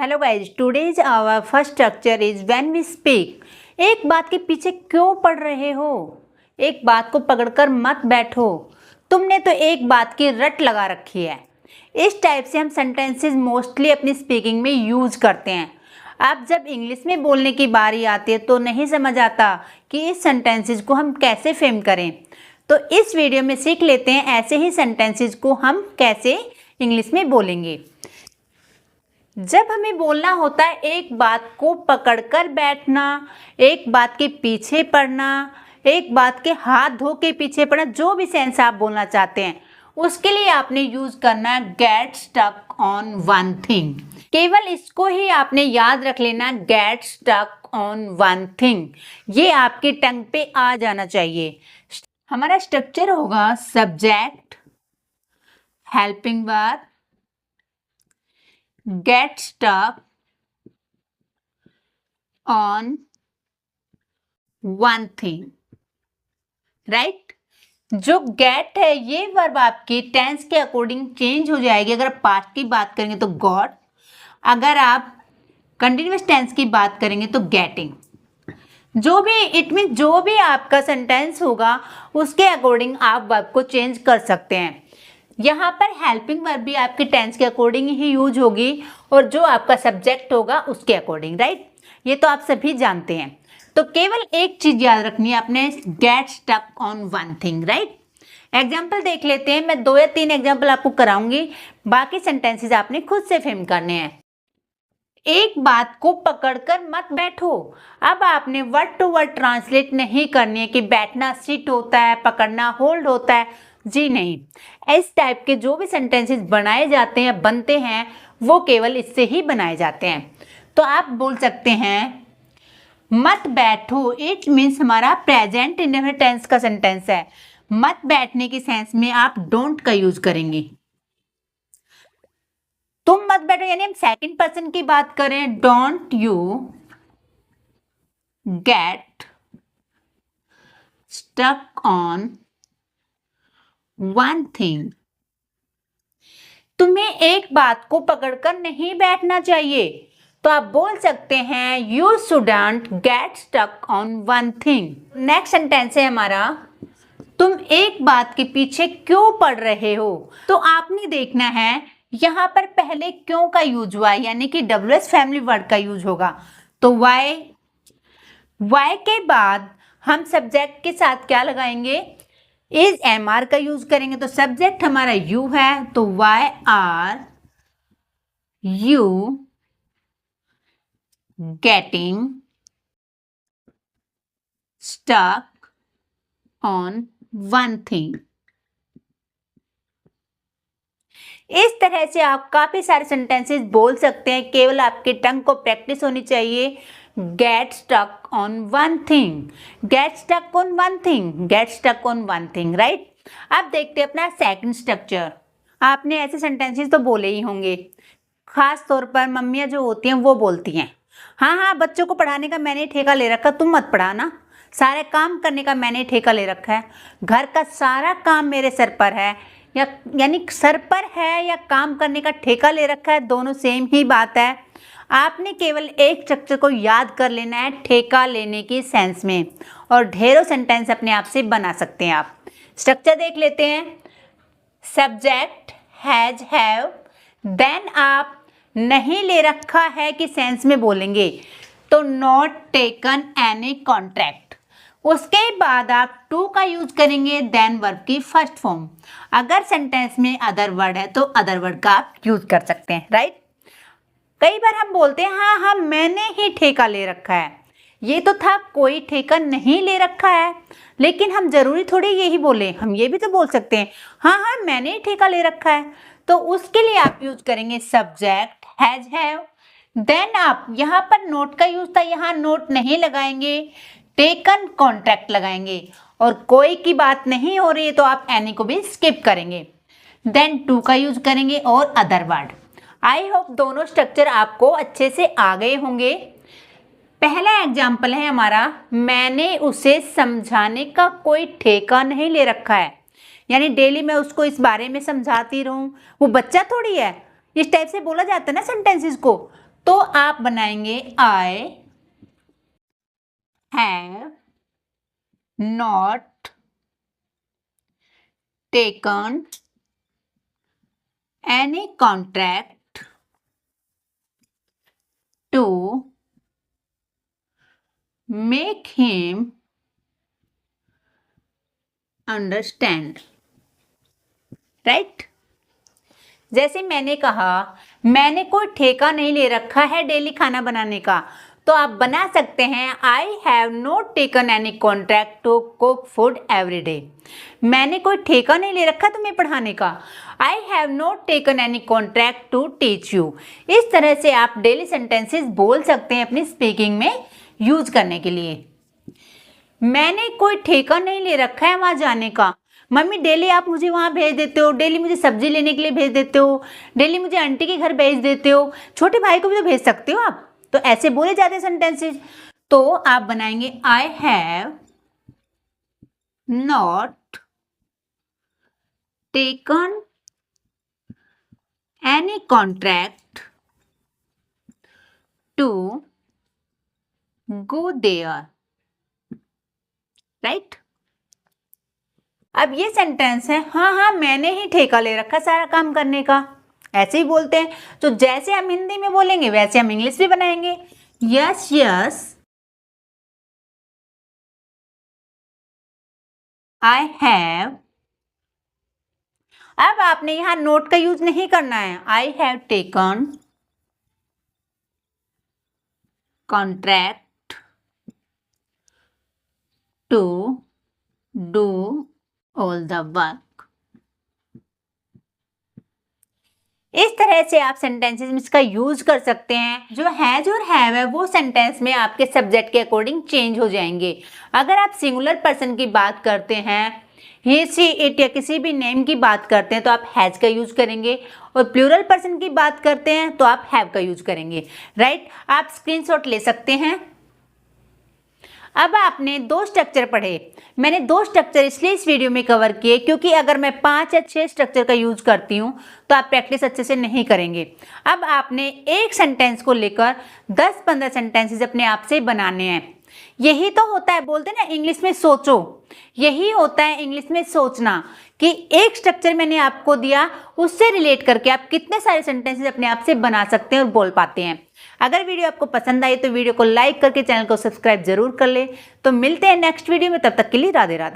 Hello guys, today's our first structure is when we speak. एक बात के पीछे क्यों पड़ रहे हो? एक बात को पकड़कर मत बैठो, तुमने तो एक बात की रट लगा रखी है। इस टाइप से हम सेंटेंसेस मोस्टली अपनी स्पीकिंग में यूज करते हैं। अब जब इंग्लिश में बोलने की बारी आती है तो नहीं समझ आता कि इस सेंटेंसेस को हम कैसे फ्रेम करें। तो इस वीडियो में सीख लेते हैं ऐसे ही सेंटेंसेस को हम कैसे इंग्लिश में बोलेंगे। जब हमें बोलना होता है एक बात को पकड़कर बैठना, एक बात के पीछे पड़ना, एक बात के हाथ धो के पीछे पड़ना, जो भी सेंस आप बोलना चाहते हैं उसके लिए आपने यूज करना है get stuck on one thing. केवल इसको ही आपने याद रख लेना, get stuck on one thing. ये आपकी टंग पे आ जाना चाहिए। हमारा स्ट्रक्चर होगा subject, helping verb, get stuck on one thing, right? जो get है ये वर्ब आपकी टेंस के अकॉर्डिंग चेंज हो जाएगी। अगर आप पास्ट की बात करेंगे तो got, अगर आप कंटिन्यूअस टेंस की बात करेंगे तो getting। जो भी इट मीन जो भी आपका सेंटेंस होगा उसके अकॉर्डिंग आप वर्ब को चेंज कर सकते हैं। यहाँ पर हेल्पिंग वर्ब भी आपके टेंस के अकॉर्डिंग ही यूज होगी और जो आपका सब्जेक्ट होगा उसके अकॉर्डिंग, राइट? ये तो आप सभी जानते हैं। तो केवल एक चीज याद रखनी है आपने, get stuck on one thing, right? Example देख लेते हैं। मैं 2 या 3 एग्जाम्पल आपको कराऊंगी, बाकी सेंटेंसेस आपने खुद से फ्रेम करने हैं। एक बात को पकड़कर मत बैठो। अब आपने वर्ड टू वर्ड ट्रांसलेट नहीं करनी है कि बैठना सिट होता है, पकड़ना होल्ड होता है। जी नहीं, इस टाइप के जो भी सेंटेंसेस बनाए जाते हैं, बनते हैं, वो केवल इससे ही बनाए जाते हैं। तो आप बोल सकते हैं मत बैठो। इट मीन्स हमारा प्रेजेंट इंडेफिनिट टेंस का सेंटेंस है। मत बैठने के सेंस में आप डोंट का यूज करेंगे। तुम मत बैठो यानी हम सेकंड पर्सन की बात करें, don't you get stuck on one thing. तुम्हें एक बात को पकड़कर नहीं बैठना चाहिए। तो आप बोल सकते हैं you shouldn't get stuck on one thing. Next sentence है हमारा, तुम एक बात के पीछे क्यों पड़ रहे हो। तो आपने देखना है यहाँ पर पहले क्यों का यूज हुआ है, यानी कि WH फैमिली वर्ड का यूज होगा। तो वाई के बाद हम सब्जेक्ट के साथ क्या लगाएंगे, इज MR का यूज करेंगे। तो सब्जेक्ट हमारा यू है, तो why are you getting stuck on one thing. इस तरह से आप काफी सारे सेंटेंसेस बोल सकते हैं, केवल आपके टंग को प्रैक्टिस होनी चाहिए। Get stuck on one thing, get stuck on one thing, get stuck on one thing, right? अब देखते हैं अपना सेकंड स्ट्रक्चर। आपने ऐसे सेंटेंसेस तो बोले ही होंगे, खास तौर पर मम्मियाँ जो होती हैं वो बोलती हैं, हाँ हाँ बच्चों को पढ़ाने का मैंने ठेका ले रखा, तुम मत पढ़ाना। सारे काम करने का मैंने ठेका ले रखा है, घर का सारा काम मेरे सर पर है, या यानी सर पर है या काम करने का ठेका ले रखा है, दोनों सेम ही बात है। आपने केवल एक स्ट्रक्चर को याद कर लेना है ठेका लेने की सेंस में, और ढेरों सेंटेंस अपने आप से बना सकते हैं आप। स्ट्रक्चर देख लेते हैं। सब्जेक्ट हैज हैव, देन आप नहीं ले रखा है कि सेंस में बोलेंगे तो नॉट टेकन एनी कॉन्ट्रैक्ट। उसके बाद आप टू का यूज करेंगे, देन वर्ब की फर्स्ट फॉर्म। अगर सेंटेंस में अदर वर्ड है तो अदर वर्ड का आप यूज कर सकते हैं, राइट? कई बार हम बोलते हैं हाँ हाँ मैंने ही ठेका ले रखा है। ये तो था, कोई ठेका नहीं ले रखा है, लेकिन हम जरूरी थोड़ी यही बोले, हम ये भी तो बोल सकते हैं हाँ हाँ मैंने ही ठेका ले रखा है। तो उसके लिए आप यूज करेंगे सब्जेक्ट हैज हैव, देन आप यहाँ पर नोट का यूज था, यहाँ नोट नहीं लगाएंगे, टेकन कॉन्ट्रैक्ट लगाएंगे, और कोई की बात नहीं हो रही है तो आप एनी को भी स्किप करेंगे, देन टू का यूज करेंगे और अदर वर्ड। आई होप दोनों स्ट्रक्चर आपको अच्छे से आ गए होंगे। पहला एग्जाम्पल है हमारा, मैंने उसे समझाने का कोई ठेका नहीं ले रखा है, यानी डेली मैं उसको इस बारे में समझाती रहूं, वो बच्चा थोड़ी है। इस टाइप से बोला जाता है ना सेंटेंसेस को। तो आप बनाएंगे I have not taken any contract to make him understand, right. जैसे मैंने कहा, मैंने कोई ठेका नहीं ले रखा है डेली खाना बनाने का, तो आप बना सकते हैं I have not taken any contract to cook food every day. मैंने कोई ठेका नहीं ले रखा तुम्हें पढ़ाने का। I have not taken any contract to teach you. इस तरह से आप डेली सेंटेंसेस बोल सकते हैं अपनी स्पीकिंग में यूज करने के लिए। मैंने कोई ठेका नहीं ले रखा है वहां जाने का। मम्मी डेली आप मुझे वहां भेज देते हो, डेली मुझे सब्जी लेने के लिए भेज देते हो, डेली मुझे आंटी के घर भेज देते हो, छोटे भाई को भी तो भेज सकते हो आप। तो ऐसे बोले जाते हैं सेंटेंसेस। तो आप बनाएंगे I have not taken any contract to go there, right. अब ये सेंटेंस है, हाँ मैंने ही ठेका ले रखा सारा काम करने का, ऐसे ही बोलते हैं। तो जैसे हम हिंदी में बोलेंगे वैसे हम इंग्लिश में बनाएंगे। Yes yes I have. अब आपने यहां नोट का यूज नहीं करना है। I have taken contract to do all the work. इस तरह से आप सेंटेंसेस में इसका यूज कर सकते हैं। जो हैज और हैव है वो सेंटेंस में आपके सब्जेक्ट के अकॉर्डिंग चेंज हो जाएंगे। अगर आप सिंगुलर पर्सन की बात करते हैं, ही सी इट या किसी भी नेम की बात करते हैं तो आप हैज का यूज करेंगे, और प्लूरल पर्सन की बात करते हैं तो आप हैव का यूज करेंगे, राइट। आप स्क्रीनशॉट ले सकते हैं। अब आपने 2 स्ट्रक्चर पढ़े। मैंने 2 स्ट्रक्चर इसलिए इस वीडियो में कवर किए क्योंकि अगर मैं 5 या 6 स्ट्रक्चर का यूज करती हूँ तो आप प्रैक्टिस अच्छे से नहीं करेंगे। अब आपने एक सेंटेंस को लेकर 10-15 सेंटेंसेस अपने आप से बनाने हैं। यही तो होता है, बोलते हैं ना इंग्लिश में सोचो, यही होता है इंग्लिश में सोचना, कि एक स्ट्रक्चर मैंने आपको दिया उससे रिलेट करके आप कितने सारे सेंटेंसेस अपने आप से बना सकते हैं और बोल पाते हैं। अगर वीडियो आपको पसंद आई तो वीडियो को लाइक करके चैनल को सब्सक्राइब जरूर कर ले। तो मिलते हैं नेक्स्ट वीडियो में, तब तक के लिए राधे राधे।